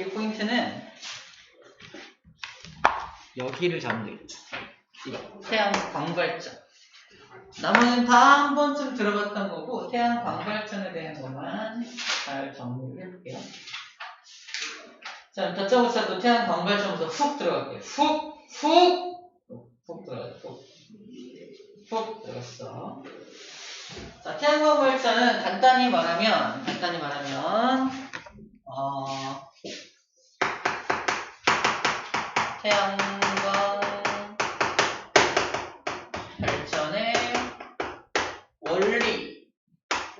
여기 포인트는 여기를 잡으면 되겠죠. 이거 태양 광발전. 나머지는 다 한 번쯤 들어봤던 거고 태양 광발전에 대한 것만 잘 정리를 해볼게요. 자, 다짜고짜도 태양 광발전부터 훅 들어갈게요. 훅 들어가죠. 훅 들어갔어. 자, 태양 광발전은 간단히 말하면 태양광 발전의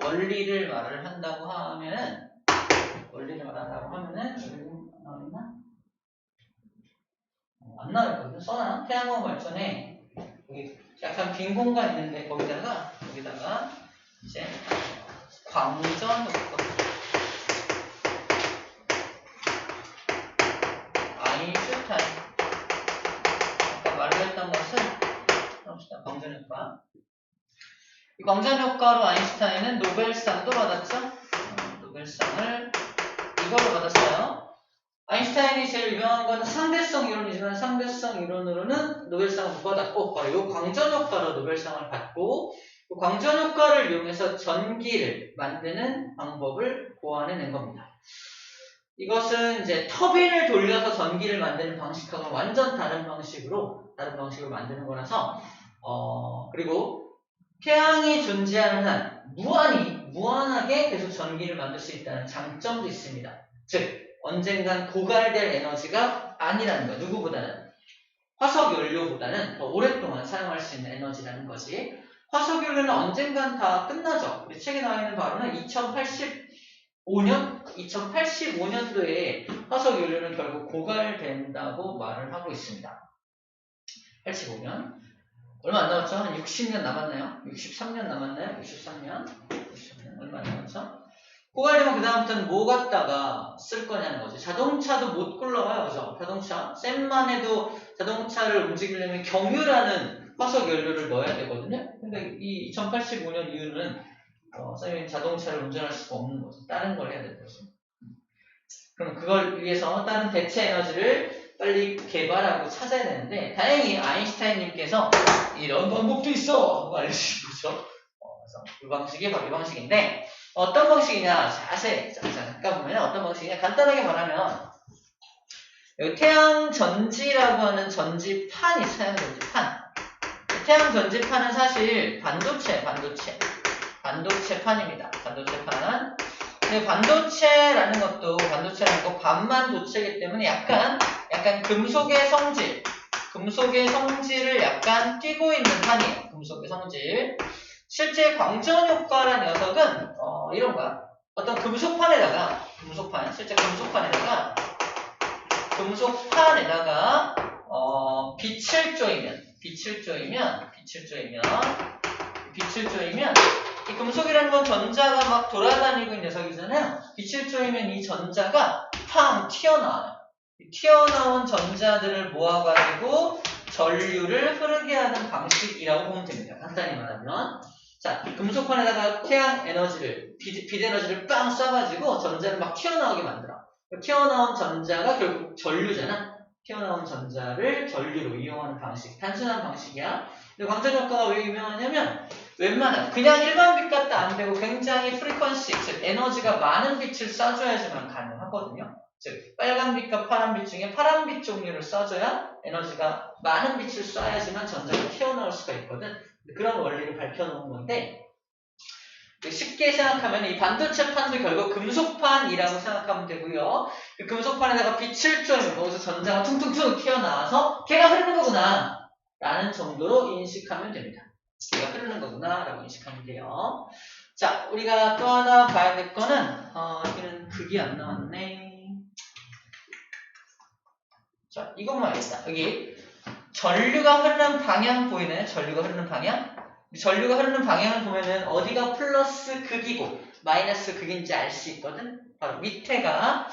원리를 말을 한다고 하면은 나오나? 안 나왔거든요. 써나? 태양광 발전에 여기 약간 빈 공간 있는데 거기다가 이제 광전 효과, 아인슈타인 아까 말을 했던 것은 광전 효과. 이 광전 효과로 아인슈타인은 노벨상도 받았죠. 노벨상을 이걸로 받았어요. 아인슈타인이 제일 유명한 건 상대성 이론이지만 상대성 이론으로는 노벨상을 못 받았고 바로 이 광전 효과로 노벨상을 받고 이 광전 효과를 이용해서 전기를 만드는 방법을 고안해낸 겁니다. 이것은 이제 터빈을 돌려서 전기를 만드는 방식하고는 완전 다른 방식으로 만드는 거라서 그리고 태양이 존재하는 한 무한하게 계속 전기를 만들 수 있다는 장점도 있습니다. 즉 언젠간 고갈될 에너지가 아니라는 거예요. 누구보다는 화석연료보다는 더 오랫동안 사용할 수 있는 에너지라는 거지. 화석연료는 언젠간 다 끝나죠. 우리 책에 나와 있는 바로는 2085년도에 화석연료는 결국 고갈된다고 말을 하고 있습니다. 85년. 얼마 안 남았죠? 한 60년 남았나요? 63년 남았나요? 63년 얼마 안 남았죠? 고갈되면 그 다음부터는 뭐 갖다가 쓸 거냐는 거지. 자동차도 못 굴러가요. 그죠? 자동차. 쌤만 해도 자동차를 움직이려면 경유라는 화석 연료를 넣어야 되거든요. 근데 이 2085년 이후는 쌤이 자동차를 운전할 수가 없는 거죠. 다른 걸 해야 되는 거죠. 그럼 그걸 위해서 다른 대체 에너지를 빨리 개발하고 찾아야 되는데 다행히 아인슈타인님께서 이런 방법도 있어! 하고 알려주신 거죠. 그래서 이 방식이 바로 이 방식인데 어떤 방식이냐 자세히 잠깐 보면 어떤 방식이냐 간단하게 말하면 여기 태양 전지라고 하는 전지판이 있어요. 전지판. 태양 전지판은 사실 반도체판입니다. 반도체판. 근데 반도체라는 거 반만 도체이기 때문에 약간 금속의 성질을 약간 띄고 있는 판이에요. 금속의 성질. 실제 광전 효과라는 녀석은 이런 거야. 어떤 금속판에다가 빛을 쪼이면 이 금속이라는 건 전자가 막 돌아다니고 있는 녀석이잖아요. 빛을 쪼이면 이 전자가 팡 튀어나와요. 튀어나온 전자들을 모아가지고 전류를 흐르게 하는 방식이라고 보면 됩니다. 간단히 말하면. 자, 금속판에다가 태양 에너지를, 빛 에너지를 빵 쏴가지고 전자를 막 튀어나오게 만들어. 튀어나온 전자가 결국 전류잖아. 튀어나온 전자를 전류로 이용하는 방식. 단순한 방식이야. 근데 광전 효과가 왜 유명하냐면, 그냥 일반 빛 같다 안 되고 굉장히 프리퀀시, 즉 에너지가 많은 빛을 쏴줘야지만 가능하거든요. 즉 빨간 빛과 파란 빛 중에 파란 빛 종류를 쏴줘야 에너지가 많은 빛을 쏴야지만 전자가 튀어나올 수가 있거든. 그런 원리를 밝혀놓은 건데 쉽게 생각하면 이 반도체판도 결국 금속판이라고 생각하면 되고요. 그 금속판에다가 빛을 쪼이면 거기서 전자가 퉁퉁퉁 튀어나와서 걔가 흐르는 거구나 라는 정도로 인식하면 됩니다. 걔가 흐르는 거구나 라고 인식하면 돼요. 자, 우리가 또 하나 봐야 될 거는 여기는 극이 안 나왔네. 자, 이것만 알겠다. 여기 전류가 흐르는 방향 보이나요? 전류가 흐르는 방향을 보면은 어디가 플러스 극이고 마이너스 극인지 알 수 있거든. 바로 밑에가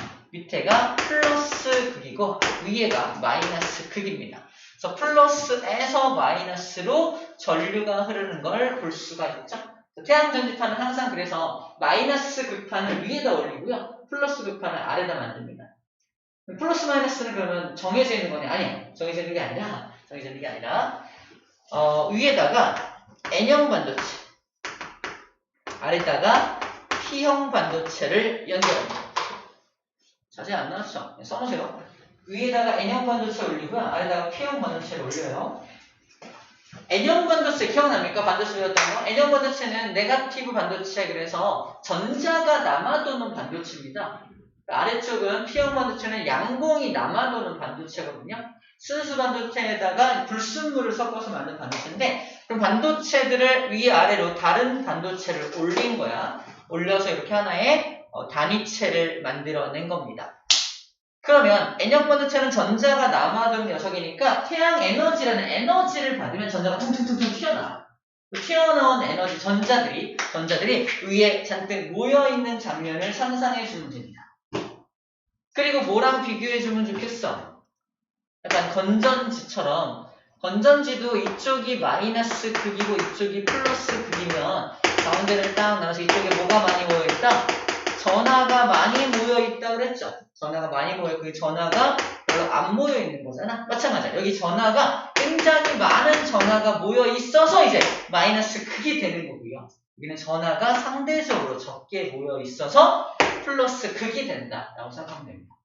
플러스 극이고 위에가 마이너스 극입니다. 그래서 플러스에서 마이너스로 전류가 흐르는 걸 볼 수가 있죠. 태양 전지판은 항상 그래서 마이너스 극판을 위에다 올리고요. 플러스 극판을 아래다 만듭니다. 플러스 마이너스는 그러면 정해져 있는 거냐? 아니요. 정해져 있는 게 아니라 위에다가 N형 반도체, 아래다가 P형 반도체를 연결합니다. 자세히 안 나왔죠? 써놓으세요. 위에다가 N형 반도체 올리고요. 아래다가 P형 반도체를 올려요. N형 반도체 기억납니까? 반도체 배웠던 거? N형 반도체는 네거티브 반도체, 그래서 전자가 남아도는 반도체입니다. 아래쪽은 P형 반도체는 양봉이 남아도는 반도체거든요. 순수 반도체에다가 불순물을 섞어서 만든 반도체인데, 그럼 반도체들을 위아래로 다른 반도체를 올린 거야. 올려서 이렇게 하나의 단위체를 만들어낸 겁니다. 그러면 N형 반도체는 전자가 남아도는 녀석이니까 태양 에너지라는 에너지를 받으면 전자가 퉁퉁퉁퉁 튀어나와. 튀어나온 에너지, 전자들이 위에 잔뜩 모여있는 장면을 상상해주면 됩니다. 그리고 뭐랑 비교해주면 좋겠어? 약간 건전지처럼, 건전지도 이쪽이 마이너스 극이고 이쪽이 플러스 극이면 가운데를 딱 나눠서 이쪽에 뭐가 많이 모여있다? 전하가 많이 모여있다 그랬죠? 전하가 많이 모여, 그 전하가 별로 안 모여있는 거잖아? 마찬가지야. 여기 전하가 굉장히 많은 전하가 모여있어서 이제 마이너스 극이 되는 거고요. 여기는 전하가 상대적으로 적게 모여있어서 플러스 극이 된다 라고 생각하면 됩니다.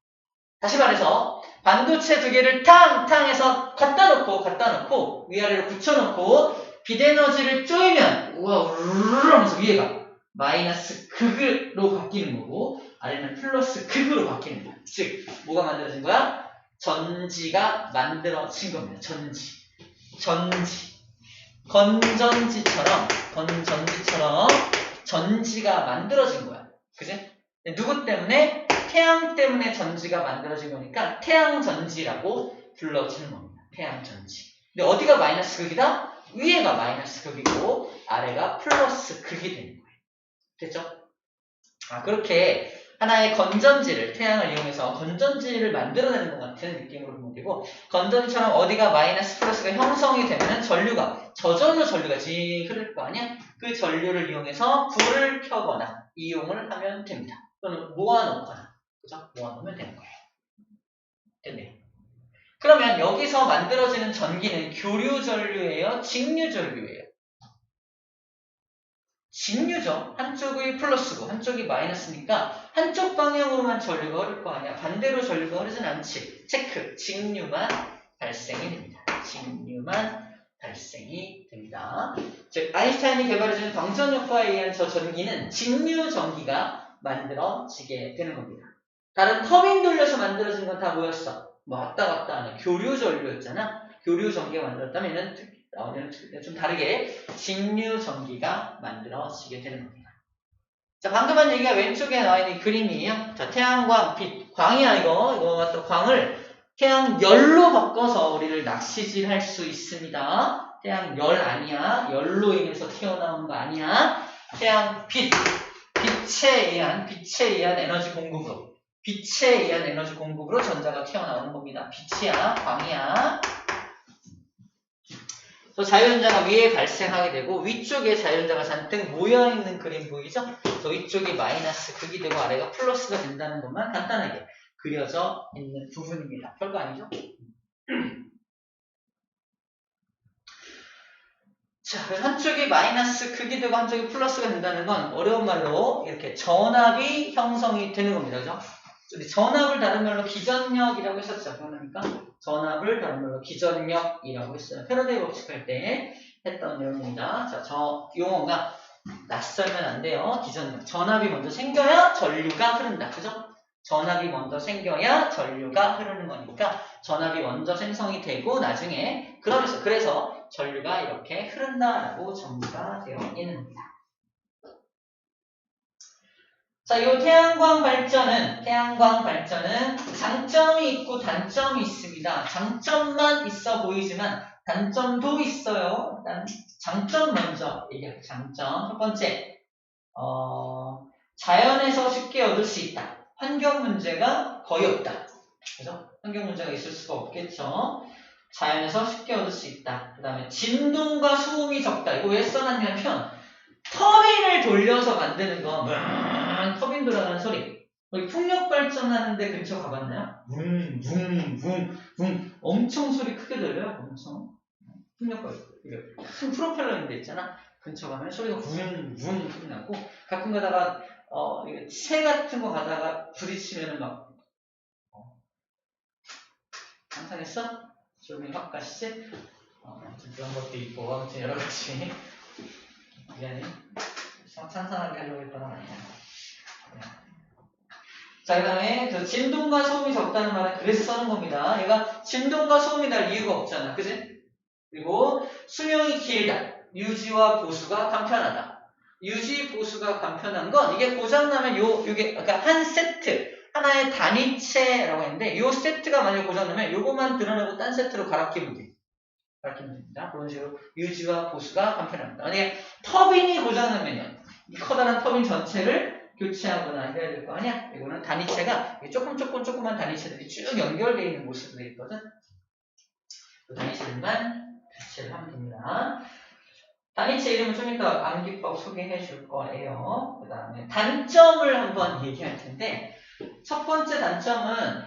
다시 말해서 반도체 두 개를 탕탕해서 갖다 놓고 위아래로 붙여놓고 빛에너지를 쪼이면 우와 우르르 하면서 위에가 마이너스 극으로 바뀌는 거고 아래는 플러스 극으로 바뀌는 거야. 즉 뭐가 만들어진 거야? 전지가 만들어진 겁니다. 전지. 건전지처럼 전지가 만들어진 거야. 그지? 누구 때문에? 태양 때문에 전지가 만들어진 거니까 태양전지라고 불러지는 겁니다. 태양전지. 근데 어디가 마이너스 극이다? 위에가 마이너스 극이고 아래가 플러스 극이 되는 거예요. 됐죠? 그렇게 하나의 건전지를, 태양을 이용해서 건전지를 만들어내는 것 같은 느낌으로 보면 되고, 건전지처럼 어디가 마이너스 플러스가 형성이 되면은 저절로 전류가 지 흐를 거 아니야? 그 전류를 이용해서 불을 켜거나 이용을 하면 됩니다. 또는 모아놓거나. 그죠? 모아놓으면 되는 거예요. 됐네요. 그러면 여기서 만들어지는 전기는 교류전류예요? 직류전류예요? 직류죠. 한쪽이 플러스고 한쪽이 마이너스니까 한쪽 방향으로만 전류가 흐를 거 아니야. 반대로 전류가 흐르진 않지. 체크. 직류만 발생이 됩니다. 직류만 발생이 됩니다. 즉 아인슈타인이 개발해준 방전 효과에 의한 저 전기는 직류 전기가 만들어지게 되는 겁니다. 다른 터빈 돌려서 만들어진 건 다 뭐였어? 뭐 왔다 갔다 하는 교류 전류였잖아. 교류 전기가 만들었다면 얘는 좀 다르게 직류 전기가 만들어지게 되는 겁니다. 자, 방금 한 얘기가 왼쪽에 나와 있는 그림이에요. 자, 태양광, 빛, 광이야 이거 또 광을 태양열로 바꿔서 우리를 낚시질 할 수 있습니다. 태양열 아니야. 열로 인해서 튀어나온 거 아니야. 태양빛, 빛에 의한 에너지 공급으로. 빛에 의한 에너지 공급으로 전자가 튀어나오는 겁니다. 빛이야, 광이야. 또 자유전자가 위에 발생하게 되고 위쪽에 자유전자가 잔뜩 모여있는 그림 보이죠? 저 위쪽이 마이너스 극이 되고 아래가 플러스가 된다는 것만 간단하게 그려져 있는 부분입니다. 별거 아니죠? 자, 한쪽이 마이너스 극이 되고 한쪽이 플러스가 된다는 건 어려운 말로 이렇게 전압이 형성이 되는 겁니다. 그죠? 전압을 다른 말로 기전력이라고 했었죠. 그러니까 전압을 다른 말로 기전력이라고 했어요. 패러데이 법칙할 때 했던 내용입니다. 자, 저 용어가 낯설면 안 돼요. 기전력. 전압이 먼저 생겨야 전류가 흐른다. 그죠? 전압이 먼저 생겨야 전류가 흐르는 거니까 전압이 먼저 생성이 되고 나중에 그래서 전류가 이렇게 흐른다라고 정의가 되어 있는 겁니다. 자, 이 태양광 발전은 장점이 있고 단점이 있습니다. 장점만 있어 보이지만 단점도 있어요. 일단 장점 먼저 얘기할게요. 장점. 첫 번째, 자연에서 쉽게 얻을 수 있다. 환경 문제가 거의 없다. 그래서 환경 문제가 있을 수가 없겠죠. 자연에서 쉽게 얻을 수 있다. 그 다음에 진동과 소음이 적다. 이거 왜 써놨냐면 터빈을 돌려서 만드는 거 터빈 돌아가는 소리. 여기 풍력 발전하는데 근처 가봤나요? 붕붕붕붕 엄청 소리 크게 들려요. 엄청 풍력 발전. 큰 프로펠러 있는 데 있잖아. 근처 가면 소리가 붕붕 소리 나고 가끔 가다가 새 같은 거 가다가 부딪히면은 막 상상했어? 조용히 확 가시지? 그런 것도 있고 아무튼 여러 가지 미안해. 상상하게 하려고 했던 건 아니야. 자, 그 다음에 그 진동과 소음이 적다는 말은 그래서 써는 겁니다. 얘가 진동과 소음이 날 이유가 없잖아. 그지? 그리고 수명이 길다. 유지와 보수가 간편하다. 유지, 보수가 간편한 건 이게 고장나면 요게 그러니까 한 세트, 하나의 단위체라고 했는데 요 세트가 만약에 고장나면 요것만 드러내고 딴 세트로 갈아 끼면 돼. 갈아끼면 됩니다. 그런 식으로 유지와 보수가 간편합니다. 만약에 터빈이 고장나면요. 이 커다란 터빈 전체를 교체하거나 해야 될 거 아니야? 이거는 단위체가 조그만 단위체들이 쭉 연결되어 있는 모습으로 있거든. 그 단위체들만 교체를 하면 됩니다. 단위체 이름은 좀 이따 암기법 소개해 줄 거예요. 그 다음에 단점을 한번 얘기할 텐데 첫 번째 단점은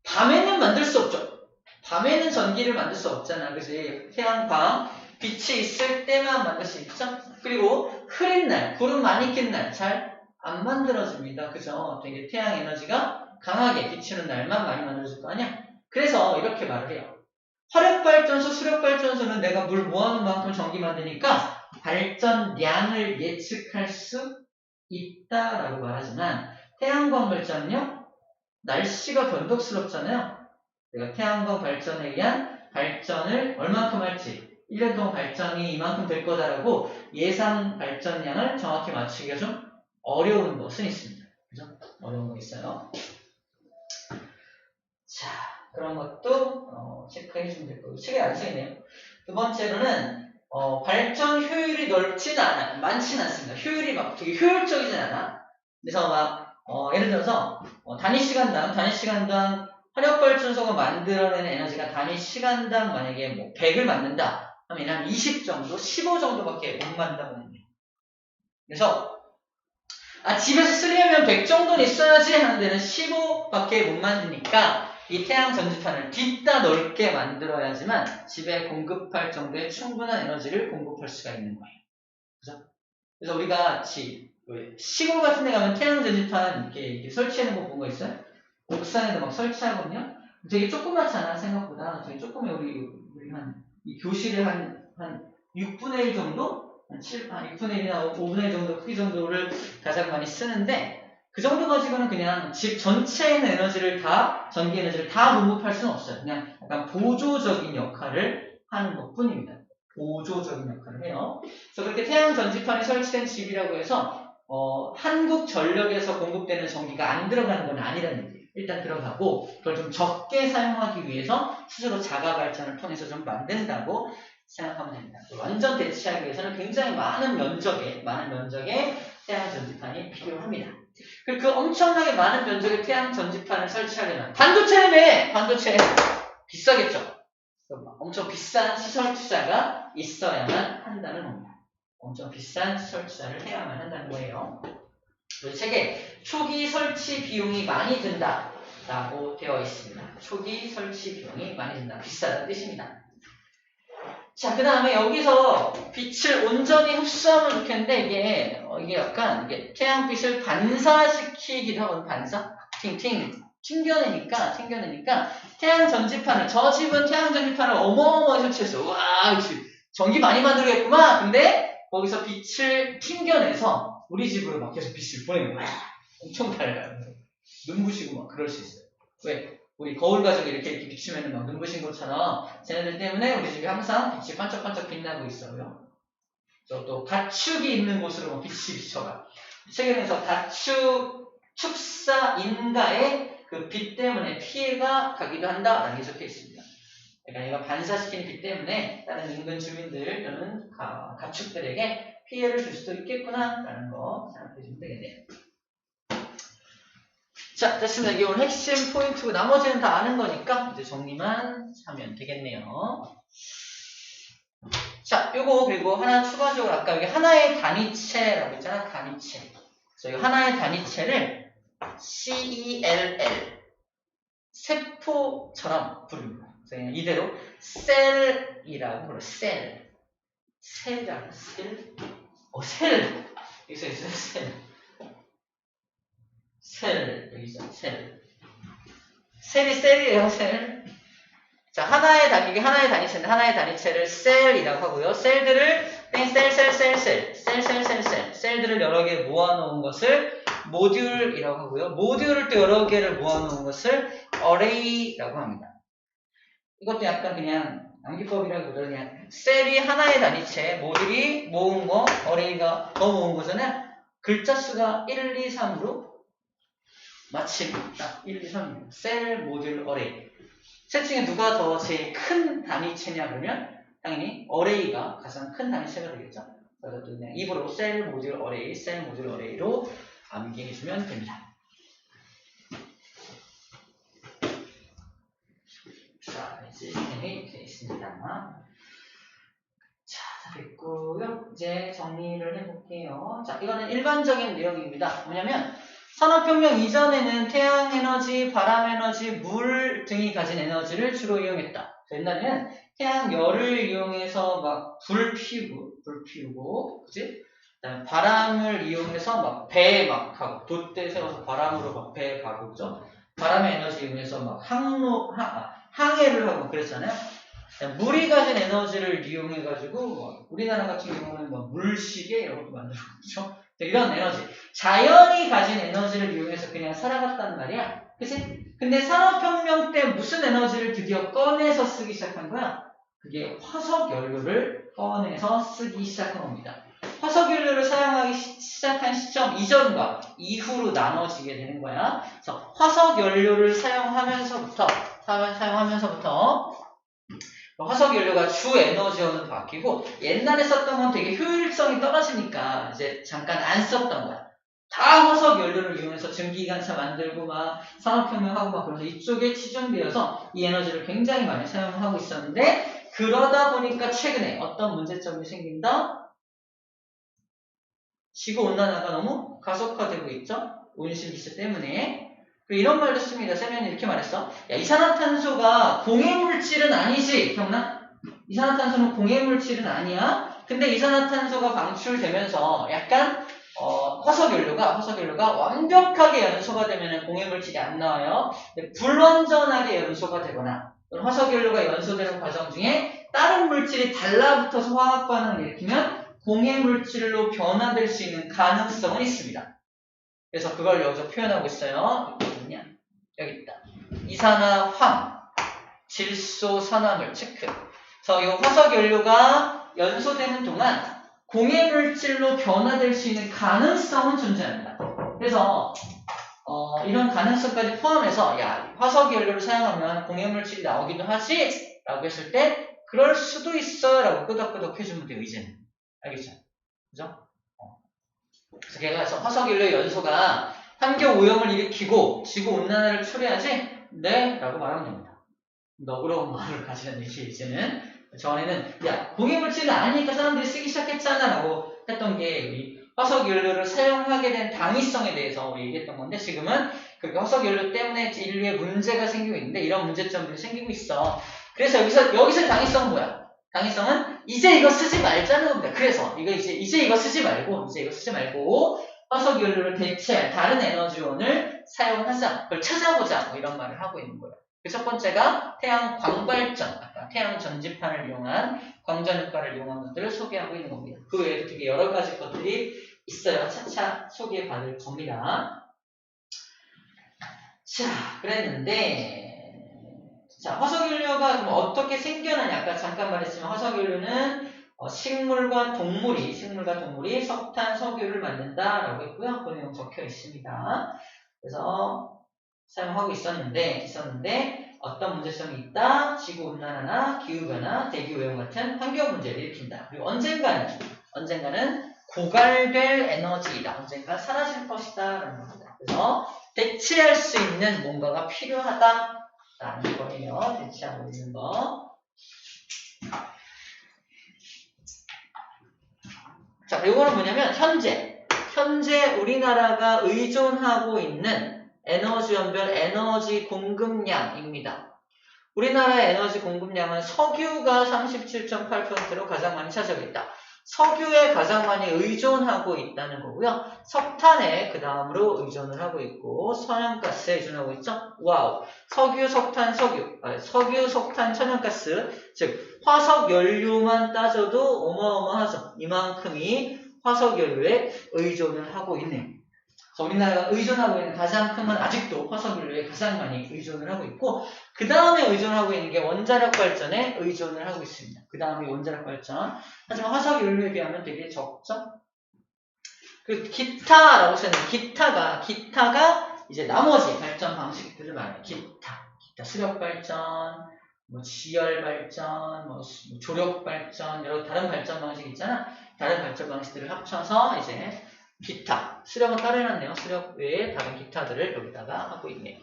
밤에는 만들 수 없죠. 밤에는 전기를 만들 수 없잖아. 그지? 태양광, 빛이 있을 때만 만들 수 있죠. 그리고 흐린 날, 구름 많이 낀 날 잘 안 만들어집니다. 그죠? 되게 태양 에너지가 강하게 비추는 날만 많이 만들어질 거 아니야? 그래서 이렇게 말을 해요. 화력발전소, 수력발전소는 내가 물 모아놓은 만큼 전기 만드니까 발전량을 예측할 수 있다라고 말하지만 태양광 발전은요? 날씨가 변덕스럽잖아요. 내가 태양광 발전에 의한 발전을 얼만큼 할지 1년 동안 발전이 이만큼 될 거다라고 예상 발전량을 정확히 맞추기가 좀 어려운 것은 있습니다. 그죠? 어려운 거 있어요. 자, 그런 것도 체크해 주시면 될 거고 책에 안 써있네요. 두 번째로는 발전 효율이 넓지는 않아요. 많지는 않습니다. 효율이 막 되게 효율적이진 않아. 그래서 막 예를 들어서 단위 시간당 화력발전소가 만들어내는 에너지가 단위 시간당 만약에 뭐 100을 만든다 하면 한 20 정도, 15 정도밖에 못 만든다고 합니다. 그래서 집에서 쓰려면 100 정도는 있어야지 하는 데는 15밖에 못 만드니까 이 태양 전지판을 뒷다 넓게 만들어야지만 집에 공급할 정도의 충분한 에너지를 공급할 수가 있는 거예요. 그죠? 그래서 우리가 시골 같은 데 가면 태양 전지판 이렇게 설치하는 거 본 거 있어요? 옥상에도 막 설치하거든요? 되게 조그맣잖아, 생각보다. 되게 조그매, 우리 이 교실의 한 6분의 1 정도? 한 6분의 1이나 5분의 1 정도 크기 정도를 가장 많이 쓰는데, 그 정도 가지고는 그냥 집 전체에 있는 에너지를 전기 에너지를 다 공급할 수는 없어요. 그냥 약간 보조적인 역할을 하는 것 뿐입니다. 보조적인 역할을 해요. 그래서 그렇게 태양 전지판이 설치된 집이라고 해서, 한국전력에서 공급되는 전기가 안 들어가는 건 아니라는 얘기예요. 일단 들어가고, 그걸 좀 적게 사용하기 위해서 스스로 자가 발전을 통해서 좀 만든다고 생각하면 됩니다. 완전 대체하기 위해서는 굉장히 많은 면적의 태양 전지판이 필요합니다. 그 엄청나게 많은 면적의 태양 전지판을 설치하려면 반도체 비싸겠죠. 엄청 비싼 시설 투자가 있어야만 한다는 겁니다. 엄청 비싼 시설 투자를 해야만 한다는 거예요. 이 책에 초기 설치 비용이 많이 든다라고 되어 있습니다. 초기 설치 비용이 많이 든다. 비싸다는 뜻입니다. 자, 그 다음에 여기서 빛을 온전히 흡수하면 좋겠는데 이게 약간 태양빛을 반사시키기도 하거든요. 반사? 튕겨내니까 태양 전지판을, 저 집은 태양 전지판을 어마어마하게 설치했어. 와, 전기 많이 만들겠구만. 근데 거기서 빛을 튕겨내서 우리 집으로 막 계속 빛을 보내는 거야. 엄청 밝아요. 눈부시고 막 그럴 수 있어요. 왜? 우리 거울 가지고 이렇게 비추면 막 눈부신 것처럼 쟤네들 때문에 우리 집이 항상 빛이 반짝반짝 빛나고 있어요. 또 가축이 있는 곳으로 빛이 비춰가. 최근에서 가축 축사 인가의 그 빛 때문에 피해가 가기도 한다라는 게 적혀 있습니다. 그러니까 얘가 반사시키는 빛 때문에 다른 인근 주민들 또는 가축들에게 피해를 줄 수도 있겠구나라는 거 생각해 주면 되겠네요. 자, 됐습니다. 이게 오늘 핵심 포인트고 나머지는 다 아는 거니까 이제 정리만 하면 되겠네요. 자, 요거 그리고 하나 추가적으로 아까 여기 하나의 단위체라고 했잖아. 단위체. 그래서 이 하나의 단위체를 CELL. 세포처럼 부릅니다. 그래서 이대로 셀이라고 불러요. 셀. 셀이라고, 셀? 셀. 여기서 있어요, 셀. 셀. 여기 있어요, 셀. 셀이 셀이에요, 셀. 자, 하나의 단위체인데 하나의 단위체를 셀이라고 하고요. 셀들을 셀들을 여러 개 모아놓은 것을 모듈이라고 하고요. 모듈을 또 여러 개를 모아놓은 것을 어레이라고 합니다. 이것도 약간 그냥 암기법이라기보다 그냥 셀이 하나의 단위체, 모듈이 모은 거, 어레이가 더 모은 거잖아요. 글자 수가 1, 2, 3으로 마침 딱 1, 2, 3입니다. 셀, 모듈, 어레이. 셋 중에 누가 더 제일 큰 단위체냐 그러면 당연히 어레이가 가장 큰 단위체가 되겠죠. 그래서 그냥 입으로 셀, 모듈, 어레이, 셀, 모듈, 어레이로 암기해주면 됩니다. 자, 이제 시스템이 이렇게 있습니다. 자, 다 됐고요. 이제 정리를 해볼게요. 자, 이거는 일반적인 내용입니다. 뭐냐면 산업혁명 이전에는 태양에너지, 바람에너지, 물 등이 가진 에너지를 주로 이용했다. 옛날에는 태양열을 이용해서 막 불 피우고, 그치? 그다음에 바람을 이용해서 막 배 막 하고, 돛대 세워서 바람으로 막 배 가고, 그죠? 바람의 에너지 이용해서 막 항해를 하고 그랬잖아요. 물이 가진 에너지를 이용해가지고, 우리나라 같은 경우는 뭐 물시계 이런 것도 만들고, 그죠? 이런 에너지. 자연이 가진 에너지를 이용해서 그냥 살아갔단 말이야. 그치? 근데 산업혁명 때 무슨 에너지를 드디어 꺼내서 쓰기 시작한 거야? 그게 화석연료를 꺼내서 쓰기 시작한 겁니다. 화석연료를 사용하기 시작한 시점 이전과 이후로 나눠지게 되는 거야. 그래서 화석연료를 사용하면서부터 화석연료가 주 에너지원으로 바뀌고 옛날에 썼던 건 되게 효율성이 떨어지니까 이제 잠깐 안 썼던 거야. 다 화석연료를 이용해서 전기기관차 만들고 막 산업혁명하고 막 그래서 이쪽에 치중되어서 이 에너지를 굉장히 많이 사용하고 있었는데 그러다 보니까 최근에 어떤 문제점이 생긴다? 지구온난화가 너무 가속화되고 있죠? 온실기세 때문에. 그리고 이런 말도 씁니다. 세면이 이렇게 말했어. 야, 이산화탄소가 공해물질은 아니지. 기억나? 이산화탄소는 공해물질은 아니야. 근데 이산화탄소가 방출되면서 약간 화석연료가 완벽하게 연소가 되면 공해물질이 안 나와요. 근데 불완전하게 연소가 되거나 화석연료가 연소되는 과정 중에 다른 물질이 달라붙어서 화학 반응을 일으키면 공해물질로 변화될 수 있는 가능성은 있습니다. 그래서 그걸 여기서 표현하고 있어요. 뭐냐? 여기 있다. 이산화황, 질소, 산화물, 체크. 그래서 이 화석연료가 연소되는 동안 공해물질로 변화될 수 있는 가능성은 존재합니다. 그래서 이런 가능성까지 포함해서 야, 화석연료를 사용하면 공해물질이 나오기도 하지? 라고 했을 때 그럴 수도 있어요 라고 끄덕끄덕 해주면 돼요. 이제는. 알겠죠? 그죠? 그래서 걔가 화석연료 연소가 환경오염을 일으키고 지구온난화를 초래하지? 네? 라고 말하면 됩니다. 너그러운 마음을 가지는 얘기 이제는. 전에는 야 공해물질은 아니니까 사람들이 쓰기 시작했잖아 라고 했던 게 이 화석연료를 사용하게 된 당위성에 대해서 얘기했던 건데 지금은 그 화석연료 때문에 인류에 문제가 생기고 있는데 이런 문제점들이 생기고 있어. 그래서 여기서 당위성은 뭐야? 당위성은 이제 이거 쓰지 말자는 겁니다. 그래서 이제 이거 쓰지 말고 화석연료를 대체할 다른 에너지원을 사용하자. 그걸 찾아보자. 뭐 이런 말을 하고 있는 거예요. 그 첫 번째가 태양 광발전, 아까 태양 전지판을 이용한 광전 효과를 이용한 것들을 소개하고 있는 겁니다. 그 외에도 되게 여러 가지 것들이 있어요. 차차 소개받을 겁니다. 자, 그랬는데 자, 화석연료가 그럼 어떻게 생겨나냐? 아까 잠깐 말했지만 화석연료는 식물과 동물이 석탄, 석유를 만든다라고 했고요. 그 내용 적혀 있습니다. 그래서 사용하고 있었는데 어떤 문제점이 있다? 지구온난화나 기후변화, 대기오염 같은 환경 문제를 일으킨다. 그리고 언젠가는 고갈될 에너지이다. 언젠가 사라질 것이다. 라는 겁니다. 그래서 대체할 수 있는 뭔가가 필요하다라는 거예요. 대체하고 있는 거. 자, 이거는 뭐냐면 현재 현재 우리나라가 의존하고 있는 에너지원별 에너지 공급량입니다. 우리나라의 에너지 공급량은 석유가 37.8%로 가장 많이 차지하고 있다. 석유에 가장 많이 의존하고 있다는 거고요. 석탄에 그 다음으로 의존을 하고 있고 천연가스에 의존하고 있죠. 와우. 석유, 석탄, 천연가스, 즉 화석 연료만 따져도 어마어마하죠. 이만큼이 화석 연료에 의존을 하고 있네요. 그래서 우리나라가 의존하고 있는 가장 큰 건 아직도 화석 연료에 가장 많이 의존을 하고 있고, 그 다음에 의존하고 있는 게 원자력 발전에 의존을 하고 있습니다. 그 다음에 원자력 발전. 하지만 화석 연료에 비하면 되게 적죠. 그 기타라고 쓰는 기타가 이제 나머지 발전 방식들을 말해요. 기타 수력 발전, 뭐 지열 발전, 뭐 조력 발전, 여러 다른 발전 방식 있잖아. 다른 발전 방식들을 합쳐서 이제 기타, 수력은 따로 해놨네요. 수력 외에 다른 기타들을 여기다가 하고 있네요.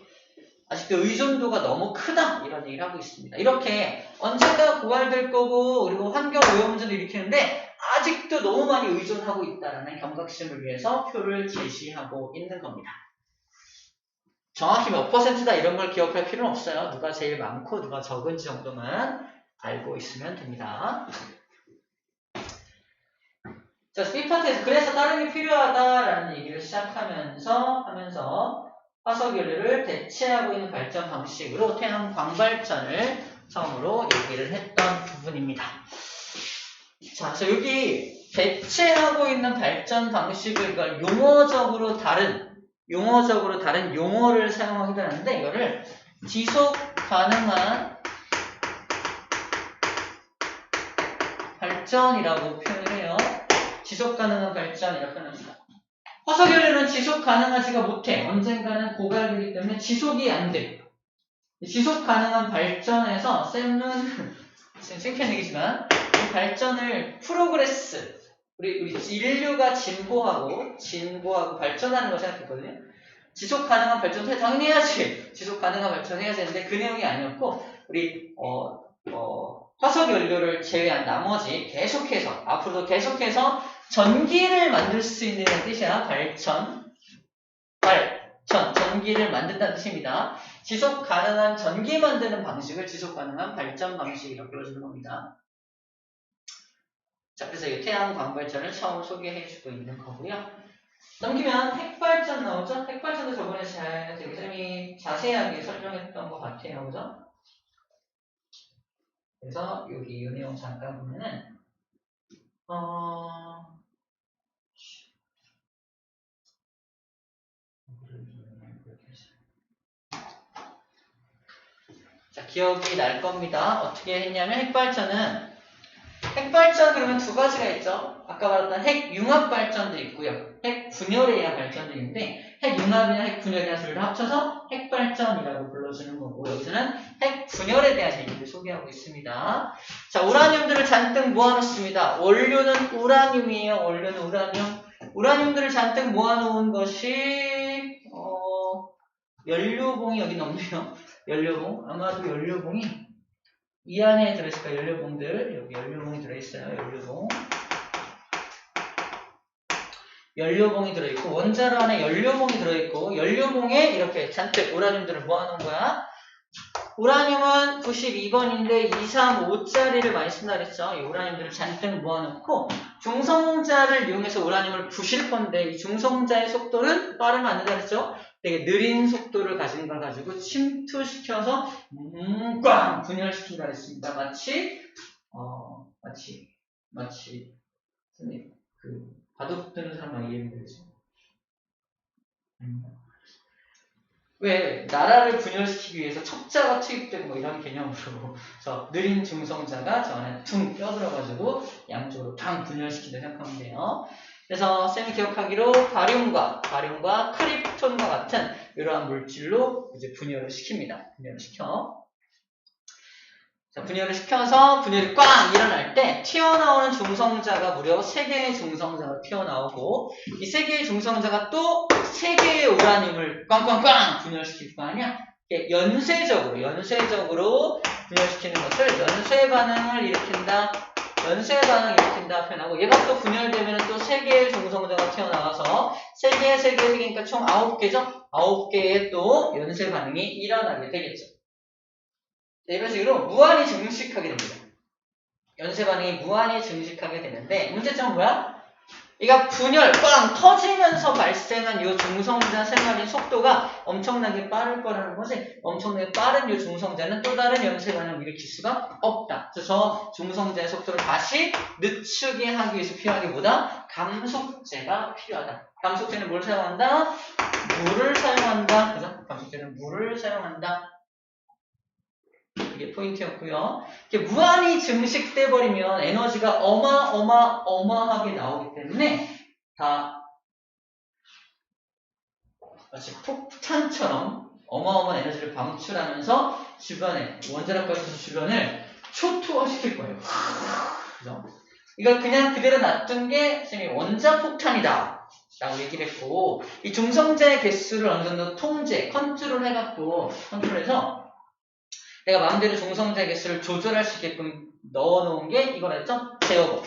아직도 의존도가 너무 크다 이런 얘기를 하고 있습니다. 이렇게 언젠가 고갈될 거고 그리고 환경 오염 문제도 일으키는데 아직도 너무 많이 의존하고 있다는 경각심을 위해서 표를 제시하고 있는 겁니다. 정확히 몇 %다 이런 걸 기억할 필요는 없어요. 누가 제일 많고 누가 적은지 정도만 알고 있으면 됩니다. 자, B파트에서 그래서 따름이 필요하다라는 얘기를 시작하면서 화석 연료를 대체하고 있는 발전 방식으로 태양 광발전을 처음으로 얘기를 했던 부분입니다. 자, 그래서 여기 대체하고 있는 발전 방식을 이걸 용어적으로 다른 용어를 사용하기도 하는데 이거를 지속 가능한 발전이라고 표현을 해요. 지속 가능한 발전이라고 표현합니다. 화석 연료는 지속 가능하지가 못해. 언젠가는 고갈되기 때문에 지속이 안 돼. 지속 가능한 발전에서 쌤은 창피한 얘기지만 이 발전을 프로그레스, 우리 인류가 진보하고 발전하는 걸 생각했거든요. 지속 가능한 발전 당연히 해야지. 지속 가능한 발전 해야 되는데 그 내용이 아니었고 우리 화석 연료를 제외한 나머지 앞으로도 계속해서 전기를 만들 수 있는 뜻이야. 전기를 만든다는 뜻입니다. 지속 가능한 전기 만드는 방식을 지속 가능한 발전 방식이라고 불러주는 겁니다. 자, 그래서 이 태양 광발전을 처음 소개해주고 있는 거고요. 넘기면 핵발전 나오죠? 핵발전도 저번에 쌤이 자세하게 설명했던 것 같아요. 그죠? 그래서 여기 이 내용 잠깐 보면은 자, 기억이 날 겁니다. 어떻게 했냐면 핵발전 그러면 두 가지가 있죠. 아까 말했던 핵융합발전도 있고요. 핵분열에 의한 발전도 있는데 핵융합이나 핵분열이나 둘 다 합쳐서 핵발전이라고 불러주는 거고 여기서는 핵분열에 대한 얘기를 소개하고 있습니다. 자, 우라늄들을 잔뜩 모아놓습니다. 원료는 우라늄이에요. 우라늄들을 잔뜩 모아놓은 것이 연료봉이 여기 없네요. 연료봉. 아마도 연료봉이 이 안에 들어있을 거예요. 연료봉들. 여기 연료봉이 들어있어요. 연료봉이 들어있고 원자로 안에 연료봉이 들어있고 연료봉에 이렇게 잔뜩 우라늄들을 모아놓은 거야. 우라늄은 92번인데 2, 3, 5짜리를 많이 쓴다 그랬죠. 이 우라늄들을 잔뜩 모아놓고 중성자를 이용해서 우라늄을 부실 건데 이 중성자의 속도는 빠르면 안 된다 그랬죠. 되게 느린 속도를 가진 걸 가지고 침투시켜서 꽝 분열시킨다 그랬습니다. 마치 그 바둑 두는 사람 많이 이해는 되죠. 왜 나라를 분열시키기 위해서 첩자가 투입되고 뭐 이런 개념으로 저 느린 중성자가 저 안에 퉁 껴들어가지고 양쪽으로 탕 분열시킨다 생각하면 돼요. 그래서 쌤이 기억하기로 바륨과 크립톤과 같은 이러한 물질로 이제 분열을 시킵니다. 분열을 시켜서 분열이 꽝 일어날 때 튀어나오는 중성자가 무려 3개의 중성자가 튀어나오고 이 3개의 중성자가 또 3개의 우라늄을 꽝꽝꽝 분열시킬 거 아니야? 연쇄적으로 분열시키는 것을 연쇄 반응을 일으킨다. 연쇄 반응 일으킨다 표현하고 얘가 또 분열되면 또 3개의 중성자가 튀어나와서 3개니까 총 9개죠? 9개의 또 연쇄 반응이 일어나게 되겠죠. 이런 식으로 무한히 증식하게 됩니다. 연쇄 반응이 무한히 증식하게 되는데 문제점은 뭐야? 얘가 분열 빵 터지면서 발생한 이 중성자 생활의 속도가 엄청나게 빠를 거라는 거지. 엄청나게 빠른 이 중성자는 또 다른 연쇄 반응을 일으킬 수가 없다. 그래서 저 중성자의 속도를 다시 늦추게 하기 위해서 필요한 게 뭐다? 감속제가 필요하다. 감속제는 뭘 사용한다? 물을 사용한다. 그죠? 감속제는 물을 사용한다. 이게 포인트였고요. 이게 무한히 증식돼 버리면 에너지가 어마어마하게 나오기 때문에 다 마치 폭탄처럼 어마어마한 에너지를 방출하면서 주변에 원자력 발전소 주변을 초토화시킬 거예요. 그죠? 이걸 그냥 그대로 놔둔 게 선생님이 원자폭탄이다 라고 얘기를 했고 이 중성자의 개수를 어느 정도 통제, 컨트롤해서 내가 마음대로 중성자 개수를 조절할 수 있게끔 넣어놓은 게 이거랬죠? 제어봉.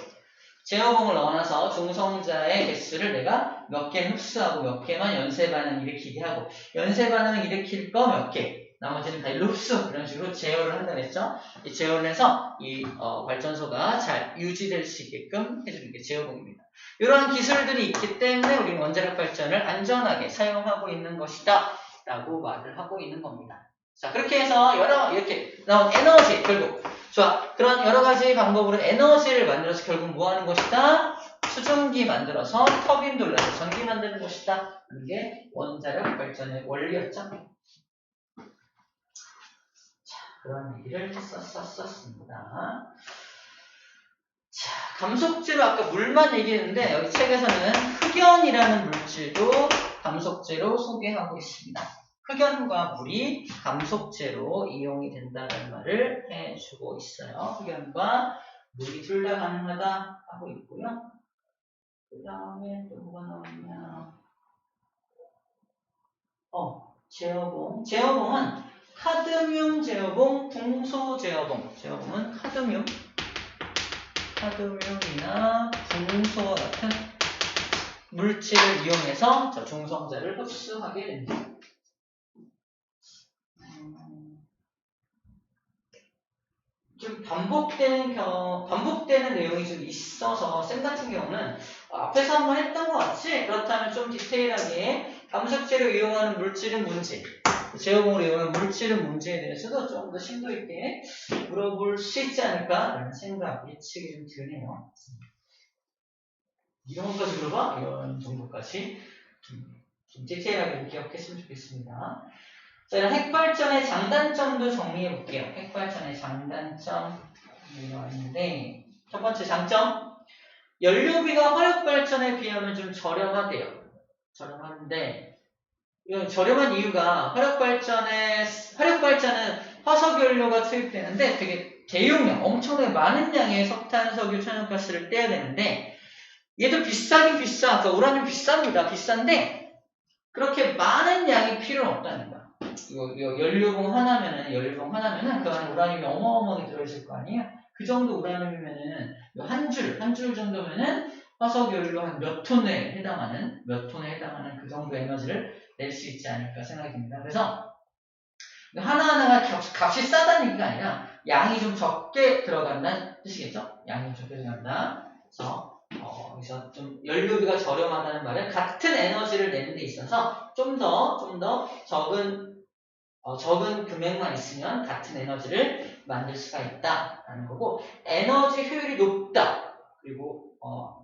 제어봉을 넣어놔서 중성자의 개수를 내가 몇 개는 흡수하고 몇 개만 연쇄 반응 일으키게 하고 연쇄 반응을 일으킬 거 몇 개, 나머지는 다 일로 흡수 이런 식으로 제어를 한다고 했죠? 이 제어를 해서 이 발전소가 잘 유지될 수 있게끔 해주는 게 제어봉입니다. 이러한 기술들이 있기 때문에 우리는 원자력 발전을 안전하게 사용하고 있는 것이다 라고 말을 하고 있는 겁니다. 자, 그렇게 해서 이렇게 나온 에너지, 결국. 좋아. 그런 여러 가지 방법으로 에너지를 만들어서 결국 뭐 하는 것이다? 수증기 만들어서 터빈 돌려서 전기 만드는 것이다. 이게 원자력 발전의 원리였죠. 자, 그런 얘기를 썼습니다. 자, 감속제로 아까 물만 얘기했는데, 여기 책에서는 흑연이라는 물질도 감속제로 소개하고 있습니다. 흑연과 물이 감속제로 이용이 된다는 말을 해주고 있어요. 흑연과 물이 둘 다 가능하다 하고 있고요. 그 다음에 또 뭐가 나오냐. 제어봉. 제어봉은 카드뮴 제어봉, 붕소 제어봉. 제어봉은 카드뮴이나 붕소와 같은 물질을 이용해서 저 중성자를 흡수하게 됩니다. 좀 반복되는 내용이 좀 있어서 쌤 같은 경우는 앞에서 한번 했던 것 같이 그렇다면 좀 디테일하게 감속제로 이용하는 물질은 뭔지 제어봉으로 이용하는 물질은 뭔지에 대해서도 좀 더 심도 있게 물어볼 수 있지 않을까라는 생각이 예측이 좀 드네요. 이런 것까지 물어봐? 이런 정도까지 좀 디테일하게 기억했으면 좋겠습니다. 자, 이런 핵발전의 장단점도 정리해 볼게요. 핵발전의 장단점 있는데 첫 번째 장점, 연료비가 화력발전에 비하면 좀 저렴하대요. 저렴한데 이건 저렴한 이유가 화력발전은 화석연료가 투입되는데 되게 대용량, 엄청나게 많은 양의 석탄, 석유, 천연가스를 떼야 되는데 얘도 비싸긴 비싸. 그러니까 우라늄 비쌉니다. 비싼데 그렇게 많은 양이 필요는 없다는 거야. 이거 연료봉 하나면은 그 안에 우라늄이 어마어마하게 들어있을 거 아니에요? 그 정도 우라늄이면은 한 줄 정도면은 화석연료 한 몇 톤에 해당하는 그 정도 에너지를 낼 수 있지 않을까 생각이 듭니다. 그래서 하나하나가 값이 싸다는 얘기가 아니라 양이 좀 적게 들어간다는 뜻이겠죠? 양이 좀 적게 들어간다. 그래서 좀 연료비가 저렴하다는 말은 같은 에너지를 내는 데 있어서 좀 더 적은 금액만 있으면 같은 에너지를 만들 수가 있다라는 거고, 에너지 효율이 높다. 그리고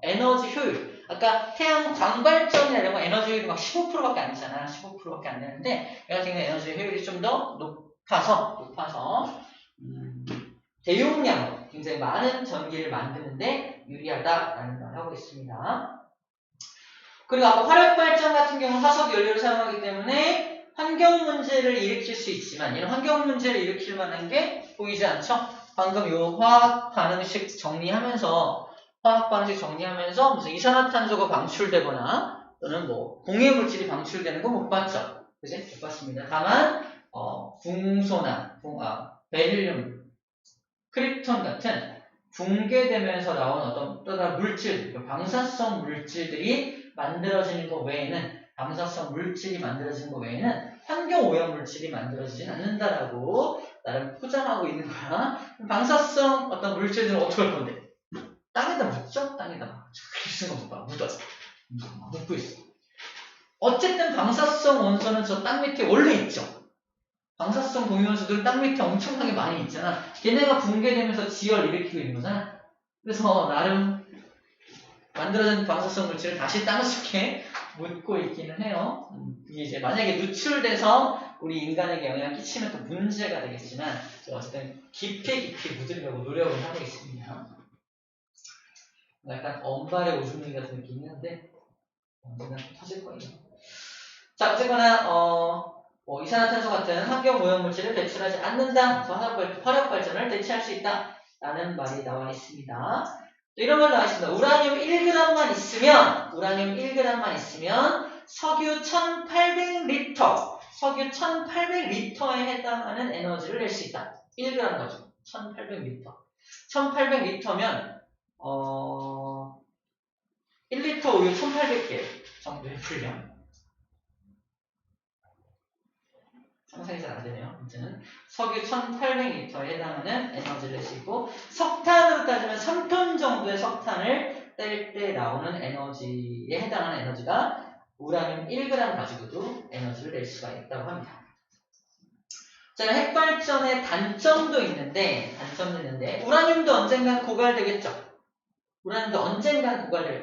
에너지 효율. 아까 태양 광발전이라면 에너지 효율이 막 15%밖에 안 되잖아. 15%밖에 안 되는데 얘 같은 경우는 에너지 효율이 좀 더 높아서 대용량으로 굉장히 많은 전기를 만드는데 유리하다라는 말을 하고 있습니다. 그리고 아까 화력발전 같은 경우는 화석 연료를 사용하기 때문에 환경 문제를 일으킬 수 있지만 이런 환경 문제를 일으킬 만한 게 보이지 않죠? 방금 요 화학 반응식 정리하면서 무슨 이산화탄소가 방출되거나 또는 뭐 공해 물질이 방출되는 거 못 봤죠? 그지? 못 봤습니다. 다만 붕소나 베릴륨, 크립톤 같은 붕괴되면서 나온 어떤 또 다른 물질, 방사성 물질들이 만들어지는 것 외에는 방사성 물질이 만들어지는 것 외에는 환경 오염 물질이 만들어지진 않는다라고 나름 포장하고 있는 거야. 방사성 어떤 물질들은 어떻게 할 건데? 땅에다 묻죠? 땅에다. 쓰는 거 봐. 묻어져. 묻고 있어. 어쨌든 방사성 원소는 저 땅 밑에 원래 있죠. 방사성 동위원소들은 땅 밑에 엄청나게 많이 있잖아. 걔네가 붕괴되면서 지열 일으키고 있는 거잖아. 그래서 나름 만들어진 방사성 물질을 다시 땅속에 묻고 있기는 해요. 이게 이제 만약에 누출돼서 우리 인간에게 영향을 끼치면 또 문제가 되겠지만 어쨌든 깊이 묻으려고 노력을 하고 있습니다. 약간 언발의 오줌누기 같은 느낌이 있는데 언젠가 터질 거예요. 자, 어쨌거나 이산화탄소 같은 환경 오염 물질을 배출하지 않는다. 화력 발전을 대체할 수 있다. 라는 말이 나와 있습니다. 이런 말 나와 있습니다. 우라늄 1g만 있으면 석유 1800리터, 석유 1800리터에 해당하는 에너지를 낼 수 있다. 1g 가지고 1800리터. 1800리터면 1리터 우유 1800개 정도의 분량. 상상이 잘 안 되네요. 아무튼 석유 1800리터에 해당하는 에너지를 낼 수 있고, 석탄으로 따지면 3톤 정도의 석탄을 뗄 때 나오는 에너지에 해당하는 에너지가 우라늄 1g 가지고도 에너지를 낼 수가 있다고 합니다. 자, 핵발전의 단점도 있는데 우라늄도 언젠간 고갈되겠죠. 우라늄도 언젠간 고갈될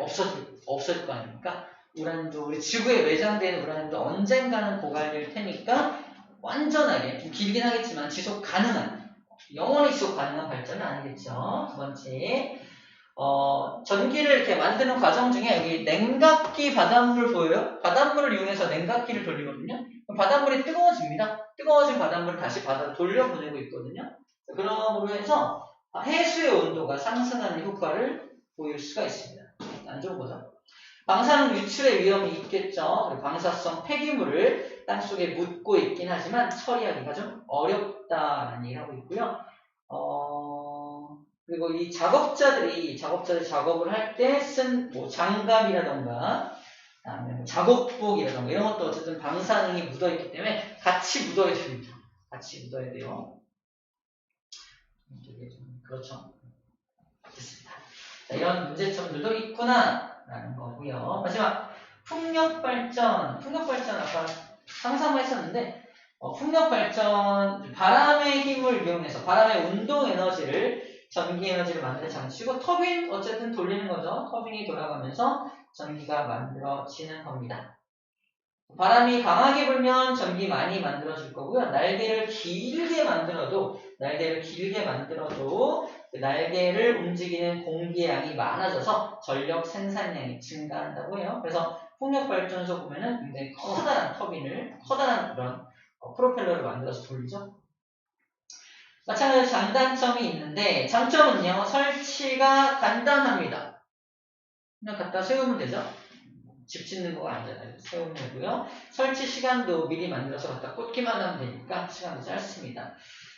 없어질 거 아닙니까? 우라늄도 우리 지구에 외장된 우라늄도 언젠가는 고갈될 테니까 완전하게 좀 길긴 하겠지만 지속 가능한, 영원히 지속 가능한 발전은 아니겠죠. 두 번째, 전기를 이렇게 만드는 과정 중에 여기 냉각기 바닷물 보여요? 바닷물을 이용해서 냉각기를 돌리거든요. 그럼 바닷물이 뜨거워집니다. 뜨거워진 바닷물을 다시 바다로 돌려보내고 있거든요. 그러므로 해서 해수의 온도가 상승하는 효과를 보일 수가 있습니다. 안 좋은 거죠. 방사능 유출의 위험이 있겠죠. 방사성 폐기물을 땅속에 묻고 있긴 하지만 처리하기가 좀 어렵다라는 얘기를 하고 있고요. 그리고 이 작업자들이 작업을 할 때 쓴 뭐 장갑이라던가 그다음에 작업복이라던가 이런 것도 어쨌든 방사능이 묻어있기 때문에 같이 묻어야 됩니다. 같이 묻어야 돼요. 그렇죠. 됐습니다. 자, 이런 문제점들도 있구나라는 거고요. 마지막 풍력발전 아까 상상만 했었는데 풍력발전 바람의 힘을 이용해서 바람의 운동 에너지를 전기 에너지를 만드는 장치고 터빈 어쨌든 돌리는 거죠. 터빈이 돌아가면서 전기가 만들어지는 겁니다. 바람이 강하게 불면 전기 많이 만들어질 거고요. 날개를 길게 만들어도 그 날개를 움직이는 공기의 양이 많아져서 전력 생산량이 증가한다고 해요. 그래서 풍력발전소 보면은 굉장히 커다란 그런 프로펠러를 만들어서 돌리죠. 마찬가지로 장단점이 있는데 장점은요. 설치가 간단합니다. 그냥 갖다 세우면 되죠. 집 짓는 거가 아니잖아요. 세우면 되고요. 설치 시간도 미리 만들어서 갖다 꽂기만 하면 되니까 시간도 짧습니다.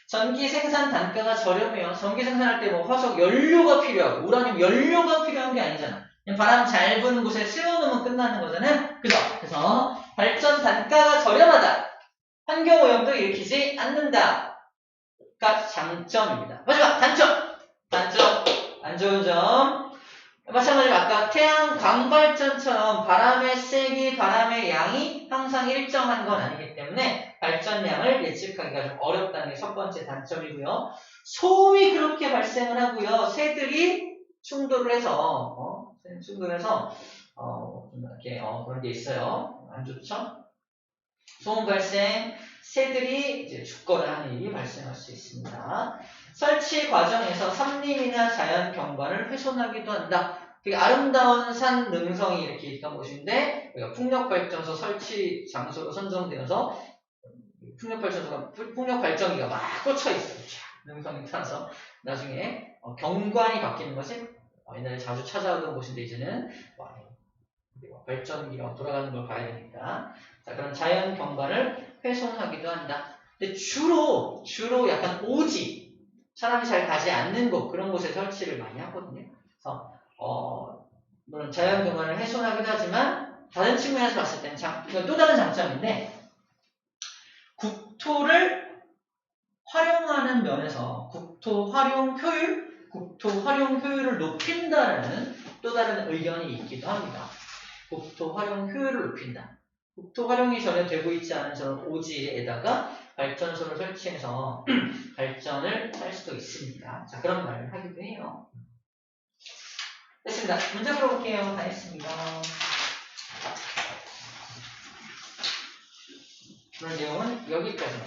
전기 생산 단가가 저렴해요. 전기 생산할 때 뭐 화석 연료가 필요하고 우라늄 연료가 필요한 게 아니잖아. 그냥 바람 잘 부는 곳에 세워놓으면 끝나는 거잖아요. 그죠? 그래서 발전 단가가 저렴하다. 환경오염도 일으키지 않는다. 가 장점입니다. 마지막 단점. 안 좋은 점. 마찬가지로 아까 태양광 발전처럼 바람의 세기, 바람의 양이 항상 일정한 건 아니기 때문에 발전량을 예측하기가 좀 어렵다는 게 첫 번째 단점이고요. 소음이 그렇게 발생을 하고요. 새들이 충돌을 해서 이렇게 그런 게 있어요. 안 좋죠? 소음 발생, 새들이 이제 죽거나 하는 일이 발생할 수 있습니다. 설치 과정에서 산림이나 자연 경관을 훼손하기도 한다. 되게 아름다운 산 능성이 이렇게 있던 곳인데 풍력발전소 설치 장소로 선정되어서 풍력 발전기가 막 꽂혀 있어요. 능성이 타서 나중에 경관이 바뀌는 것이 옛날에 자주 찾아오던 곳인데 이제는 발전기가 돌아가는 걸 봐야 되니까 자, 그런 자연 경관을 훼손하기도 한다. 근데 주로 약간 오지 사람이 잘 가지 않는 곳, 그런 곳에 설치를 많이 하거든요. 그래서 물론 자연경관을 훼손하기도 하지만 다른 측면에서 봤을 때는 이건 또 다른 장점인데, 국토를 활용하는 면에서 국토 활용 효율을 높인다는 또 다른 의견이 있기도 합니다. 국토 활용 효율을 높인다. 국토 활용이 전혀 되고 있지 않은 저런 오지에다가 발전소를 설치해서 발전을 할 수도 있습니다. 자, 그런 말을 하기도 해요. 됐습니다. 문제 풀어볼게요. 다 했습니다. 그런 내용은 여기까지만.